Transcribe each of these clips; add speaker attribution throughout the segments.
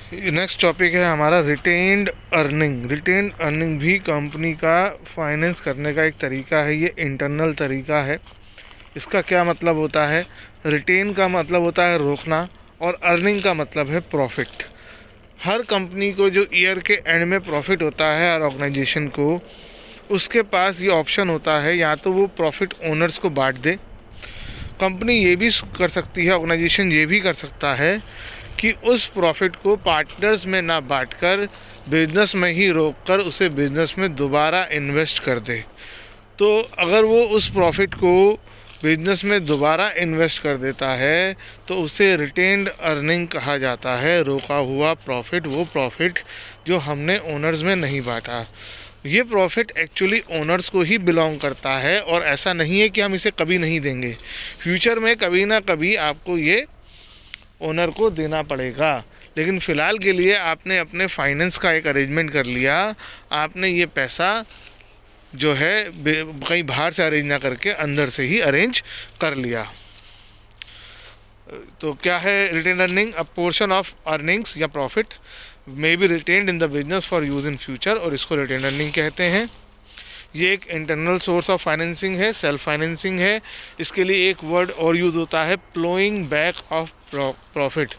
Speaker 1: Next topic है हमारा retained earning. Retained earning भी कंपनी का फाइनेंस करने का एक तरीका है। ये इंटरनल तरीका है। इसका क्या मतलब होता है? रिटेन का मतलब होता है रोकना और अर्निंग का मतलब है प्रॉफिट। हर कंपनी को जो ईयर के एंड में प्रॉफिट होता है, हर ऑर्गेनाइजेशन को, उसके पास ये ऑप्शन होता है, या तो वो प्रॉफिट ओनर्स को बांट दे। कंपनी ये भी कर सकती है, ऑर्गेनाइजेशन ये भी कर सकता है कि उस प्रॉफिट को पार्टनर्स में ना बांटकर बिजनेस में ही रोककर उसे बिजनेस में दोबारा इन्वेस्ट कर दे। तो अगर वो उस प्रॉफिट को बिजनेस में दोबारा इन्वेस्ट कर देता है तो उसे रिटेन्ड अर्निंग कहा जाता है। रोका हुआ प्रॉफिट, वो प्रॉफिट जो हमने ओनर्स में नहीं बांटा। ये प्रॉफिट एक्चुअली ओनर्स को ही बिलोंग करता है और ऐसा नहीं है कि हम इसे कभी नहीं देंगे। फ्यूचर में कभी ना कभी आपको ये ओनर को देना पड़ेगा, लेकिन फ़िलहाल के लिए आपने अपने फाइनेंस का एक अरेंजमेंट कर लिया। आपने ये पैसा जो है कहीं बाहर से अरेंज ना करके अंदर से ही अरेंज कर लिया। तो क्या है retain earning? A portion of earnings या profit may be retained in the business for use in future, और इसको रिटेन अर्निंग कहते हैं। ये एक इंटरनल सोर्स ऑफ फाइनेंसिंग है, सेल्फ फाइनेंसिंग है। इसके लिए एक वर्ड और यूज़ होता है, ploughing back of profit.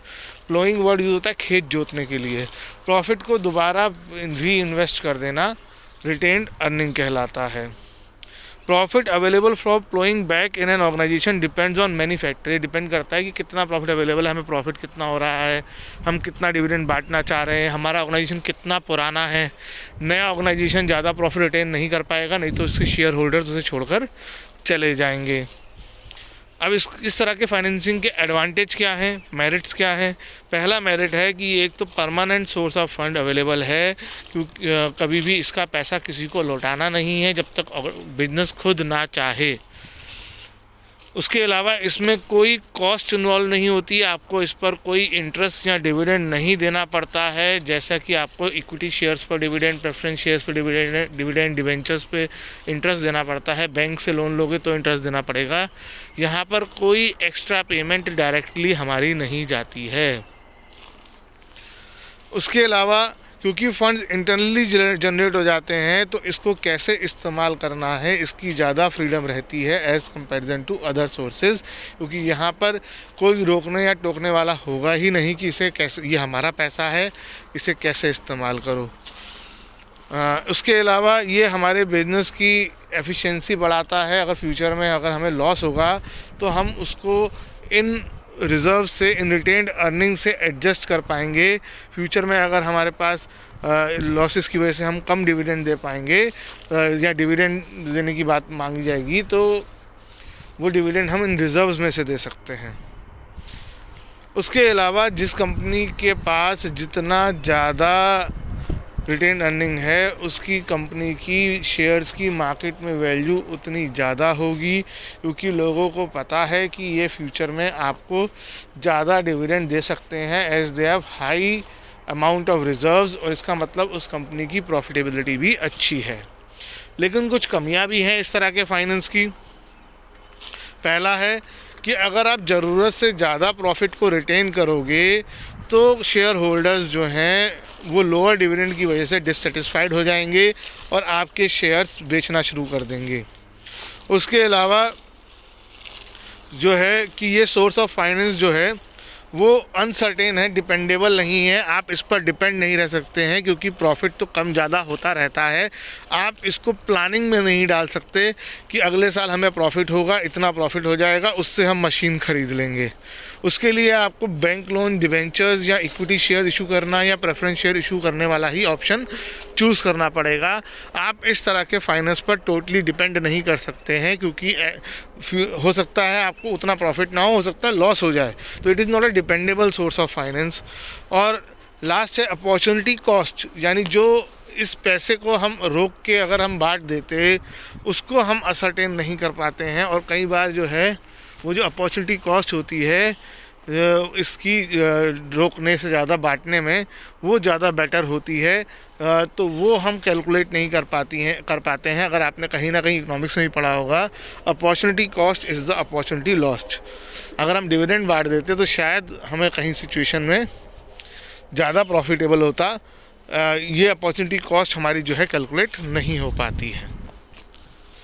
Speaker 1: Ploughing word use होता है खेत जोतने के लिए। प्रॉफिट को दोबारा री इन्वेस्ट कर देना रिटेन्ड अर्निंग कहलाता है। Profit available for ploughing back in an organisation depends on many factor. ये डिपेंड करता है कि कितना प्रॉफिट अवेलेबल है, हमें प्रॉफिट कितना हो रहा है, हम कितना डिविडेंड बांटना चाह रहे हैं, हमारा ऑर्गेनाइजेशन कितना पुराना है। नया ऑर्गेनाइजेशन ज़्यादा प्रॉफिट रिटेन नहीं कर पाएगा, नहीं तो उसके शेयर होल्डर्स उसे छोड़कर चले जाएंगे। अब इस तरह के फाइनेंसिंग के एडवांटेज क्या हैं, मेरिट्स क्या हैं? पहला मेरिट है कि एक तो permanent source of fund available है, क्योंकि कभी भी इसका पैसा किसी को लौटाना नहीं है जब तक बिजनेस खुद ना चाहे। उसके अलावा इसमें कोई कॉस्ट इन्वॉल्व नहीं होती, आपको इस पर कोई इंटरेस्ट या डिविडेंड नहीं देना पड़ता है, जैसा कि आपको इक्विटी शेयर्स पर डिविडेंड, प्रेफरेंस शेयर्स पर डिविडेंड डिवेंचर्स पे इंटरेस्ट देना पड़ता है। बैंक से लोन लोगे तो इंटरेस्ट देना पड़ेगा। यहाँ पर कोई एक्स्ट्रा पेमेंट डायरेक्टली हमारी नहीं जाती है। उसके अलावा क्योंकि फंड्स इंटरनली जनरेट हो जाते हैं, तो इसको कैसे इस्तेमाल करना है इसकी ज़्यादा फ्रीडम रहती है as comparison to other sources, क्योंकि यहाँ पर कोई रोकने या टोकने वाला होगा ही नहीं कि इसे कैसे, ये हमारा पैसा है, इसे कैसे इस्तेमाल करो। उसके अलावा ये हमारे बिजनेस की एफिशिएंसी बढ़ाता है। अगर फ्यूचर में अगर हमें लॉस होगा तो हम उसको इन रिज़र्व से, इन रिटेन्ड अर्निंग से एडजस्ट कर पाएंगे। फ्यूचर में अगर हमारे पास लॉसेस की वजह से हम कम डिविडेंड दे पाएंगे या डिविडेंड देने की बात मांगी जाएगी, तो वो डिविडेंड हम इन रिज़र्व्स में से दे सकते हैं। उसके अलावा जिस कंपनी के पास जितना ज़्यादा रिटेन अर्निंग है, उसकी कंपनी की शेयर्स की मार्केट में वैल्यू उतनी ज़्यादा होगी, क्योंकि लोगों को पता है कि ये फ्यूचर में आपको ज़्यादा डिविडेंड दे सकते हैं as they have high amount of reserves, और इसका मतलब उस कंपनी की प्रॉफिटेबिलिटी भी अच्छी है। लेकिन कुछ कमियां भी हैं इस तरह के फाइनेंस की। पहला है कि अगर आप ज़रूरत से ज़्यादा प्रॉफिट को रिटेन करोगे तो शेयर होल्डर्स जो हैं वो लोअर डिविडेंड की वजह से डिससेटिस्फाइड हो जाएंगे और आपके शेयर्स बेचना शुरू कर देंगे। उसके अलावा जो है कि ये सोर्स ऑफ फाइनेंस जो है वो अनसर्टेन है, डिपेंडेबल नहीं है। आप इस पर डिपेंड नहीं रह सकते हैं, क्योंकि प्रॉफिट तो कम ज़्यादा होता रहता है। आप इसको प्लानिंग में नहीं डाल सकते कि अगले साल हमें प्रॉफिट होगा, इतना प्रॉफिट हो जाएगा, उससे हम मशीन ख़रीद लेंगे। उसके लिए आपको बैंक लोन, डिवेंचर्स या इक्विटी शेयर इशू करना या प्रेफरेंस शेयर इशू करने वाला ही ऑप्शन चूज़ करना पड़ेगा। आप इस तरह के फाइनेंस पर टोटली डिपेंड नहीं कर सकते हैं, क्योंकि हो सकता है आपको उतना प्रॉफिट ना हो सकता है लॉस हो जाए। तो it is not a dependable source of finance. और लास्ट है अपॉर्चुनिटी कॉस्ट, यानी जो इस पैसे को हम रोक के अगर हम बांट देते, उसको हम असरटेन नहीं कर पाते हैं, और कई बार जो है वो जो अपॉर्चुनिटी कॉस्ट होती है इसकी रोकने से ज़्यादा बांटने में वो ज़्यादा बेटर होती है, तो वो हम कैलकुलेट नहीं कर पाते हैं। अगर आपने कहीं ना कहीं इकोनॉमिक्स में भी पढ़ा होगा, opportunity cost is the opportunity lost. अगर हम डिविडेंड बांट देते तो शायद हमें कहीं सिचुएशन में ज़्यादा प्रॉफिटेबल होता, ये अपॉर्चुनिटी कॉस्ट हमारी जो है कैलकुलेट नहीं हो पाती है।